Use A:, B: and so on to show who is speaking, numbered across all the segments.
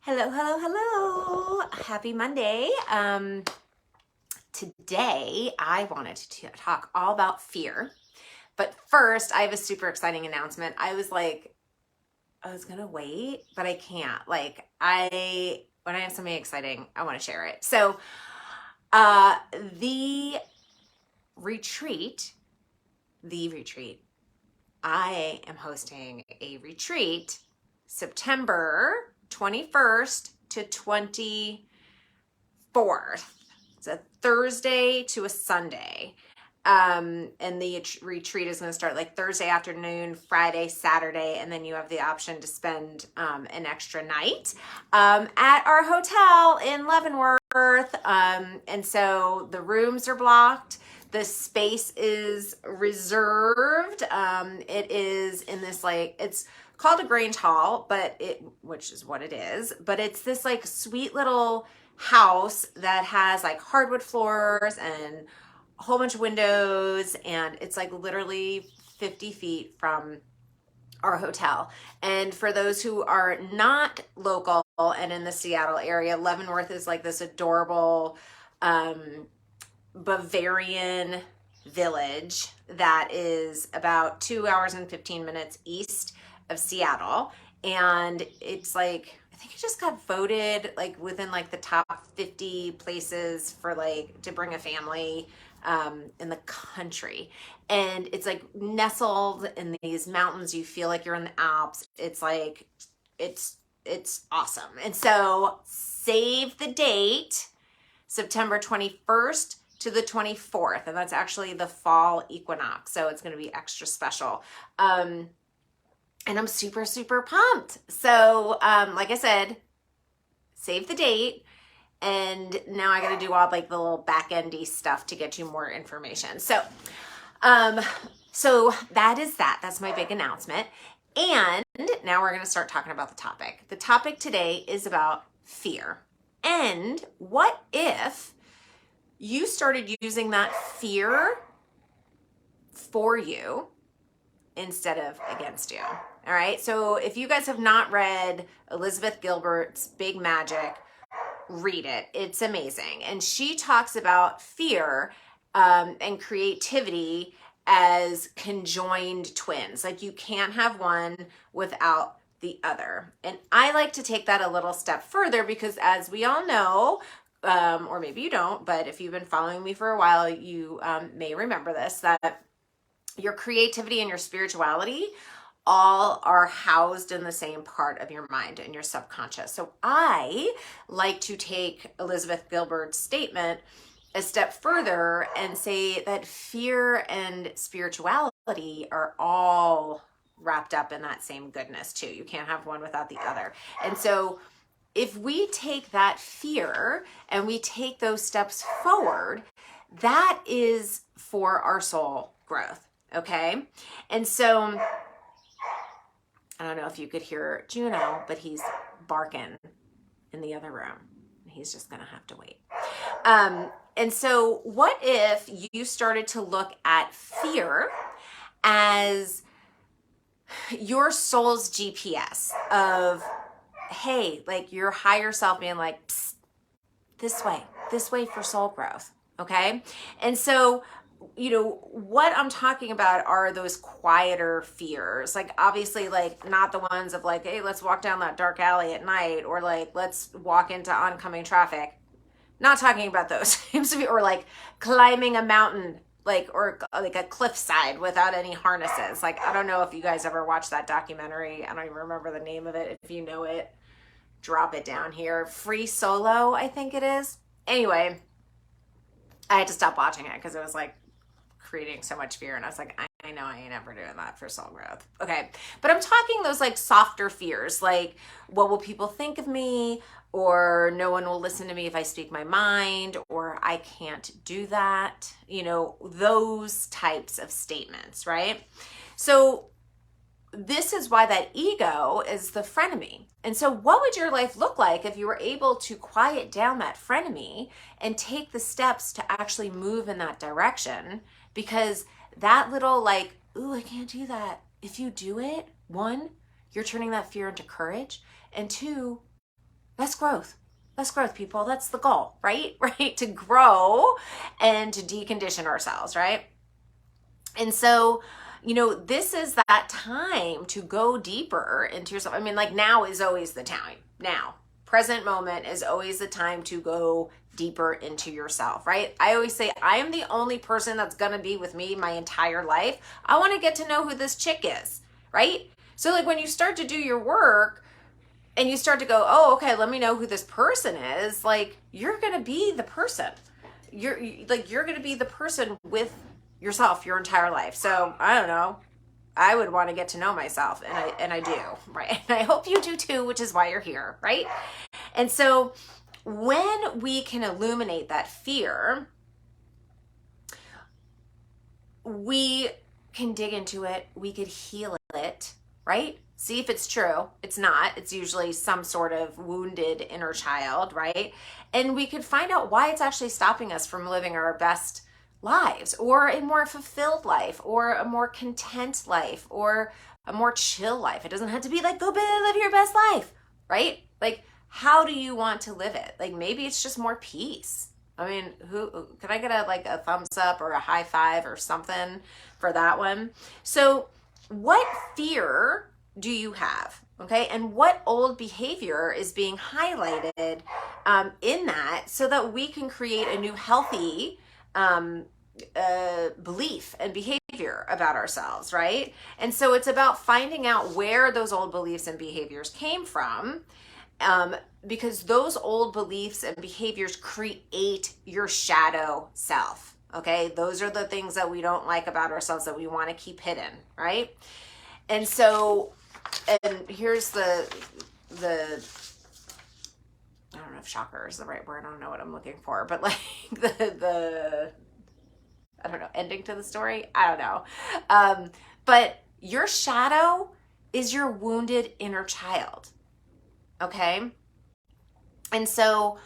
A: Hello, hello, hello. Happy Monday. Today I wanted to talk all about fear. But first, I have a super exciting announcement. I was gonna wait, but I can't. When I have something exciting, I want to share it. Uh, the retreat, the retreat, I am hosting a retreat September 21st to 24th. It's a Thursday to a Sunday. And the retreat is going to start like Thursday afternoon, Friday, Saturday, and then you have the option to spend an extra night at our hotel in Leavenworth. And so the rooms are blocked. The space is reserved. It is in this it's called a Grange Hall, which is what it is, but it's this like sweet little house that has like hardwood floors and a whole bunch of windows, and it's like literally 50 feet from our hotel. And for those who are not local and in the Seattle area, Leavenworth is like this adorable Bavarian village that is about 2 hours and 15 minutes east of Seattle. And it's like, I think it just got voted like within like the top 50 places for like to bring a family in the country. And it's like nestled in these mountains. You feel like you're in the Alps. It's awesome. And so save the date, September 21st to the 24th, and that's actually the fall equinox, so it's going to be extra special. And I'm super, super pumped. So, like I said, save the date, and now I got to do all like the little back-endy stuff to get you more information. So that is that. That's my big announcement. And now we're going to start talking about the topic. The topic today is about fear. And what if you started using that fear for you instead of against you? All right. So if you guys have not read Elizabeth Gilbert's Big Magic, read it. It's amazing. And she talks about fear and creativity as conjoined twins. Like you can't have one without the other. And I like to take that a little step further because, as we all know, or maybe you don't, but if you've been following me for a while, you may remember this, that your creativity and your spirituality all are housed in the same part of your mind and your subconscious. So I like to take Elizabeth Gilbert's statement a step further and say that fear and spirituality are all wrapped up in that same goodness too. You can't have one without the other. And so if we take that fear and we take those steps forward, that is for our soul growth. Okay. And so I don't know if you could hear Juno, but he's barking in the other room. He's just going to have to wait. And so what if you started to look at fear as your soul's GPS of, hey, like your higher self being like, psst, this way for soul growth. Okay. And so, what I'm talking about are those quieter fears. Like obviously like not the ones of like, hey, let's walk down that dark alley at night, or like, let's walk into oncoming traffic. Not talking about those. Or like climbing a mountain, or like a cliffside without any harnesses. Like, I don't know if you guys ever watched that documentary. I don't even remember the name of it. If you know it, drop it down here. Free Solo, I think it is. Anyway, I had to stop watching it because it was like creating so much fear, and I was like, I know I ain't ever doing that for soul growth. Okay. But I'm talking those like softer fears, like what will people think of me, or no one will listen to me if I speak my mind, or I can't do that, those types of statements, right? So this is why that ego is the frenemy. And so what would your life look like if you were able to quiet down that frenemy and take the steps to actually move in that direction? Because that little like, ooh, I can't do that. If you do it, one, you're turning that fear into courage. And two, That's growth. That's growth, people. That's the goal, right? Right? To grow and to decondition ourselves, right? And so, this is that time to go deeper into yourself. I mean, like now is always the time. Now, present moment is always the time to go deeper into yourself, right? I always say, I am the only person that's going to be with me my entire life. I want to get to know who this chick is, right? So, like, when you start to do your work, and you start to go, oh, okay, let me know who this person is, like, you're going to be the person. You're going to be the person with yourself your entire life. So, I don't know. I would want to get to know myself, and I do, right? And I hope you do too, which is why you're here, right? And so, when we can illuminate that fear, we can dig into it, we could heal it, right? See if it's true. It's not. It's usually some sort of wounded inner child, right? And we could find out why it's actually stopping us from living our best lives, or a more fulfilled life, or a more content life, or a more chill life. It doesn't have to be like, go live your best life, right? Like, how do you want to live it? Like, maybe it's just more peace. I mean, who can I get a thumbs up or a high five or something for that one? So, what fear do you have? Okay, and what old behavior is being highlighted in that, so that we can create a new healthy belief and behavior about ourselves, right? And so it's about finding out where those old beliefs and behaviors came from, because those old beliefs and behaviors create your shadow self. Okay, those are the things that we don't like about ourselves that we want to keep hidden, right? And so, and here's the I don't know if shocker is the right word. I don't know what I'm looking for, but like the I don't know, ending to the story. I don't know. But your shadow is your wounded inner child. Okay. And so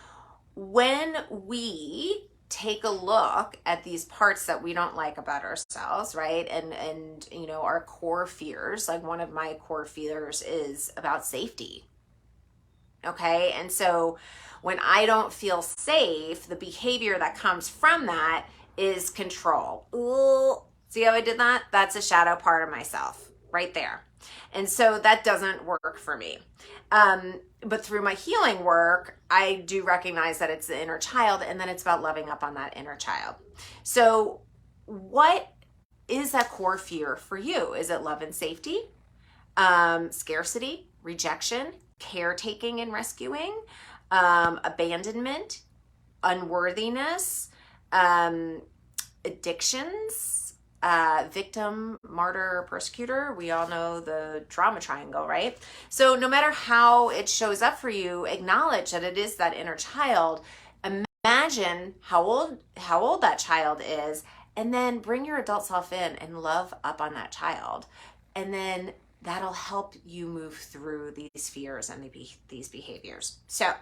A: when we take a look at these parts that we don't like about ourselves, right? And our core fears, like one of my core fears is about safety. Okay? And so when I don't feel safe, the behavior that comes from that is control. Ooh, see how I did that? That's a shadow part of myself right there. And so that doesn't work for me. But through my healing work, I do recognize that it's the inner child, and then it's about loving up on that inner child. So what is that core fear for you? Is it love and safety, scarcity, rejection, caretaking and rescuing, abandonment, unworthiness, addictions, victim, martyr, persecutor? We all know the trauma triangle, right? So no matter how it shows up for you, acknowledge that it is that inner child. Imagine how old that child is, and then bring your adult self in and love up on that child. And then that'll help you move through these fears and these behaviors. So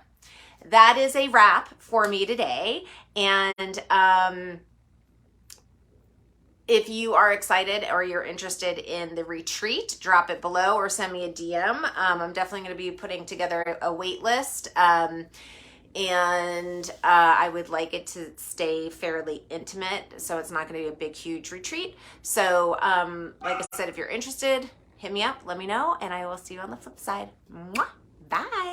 A: that is a wrap for me today. And if you are excited or you're interested in the retreat, drop it below or send me a DM. I'm definitely going to be putting together a wait list. And I would like it to stay fairly intimate, so it's not going to be a big, huge retreat. So like I said, if you're interested, hit me up, let me know, and I will see you on the flip side. Mwah! Bye.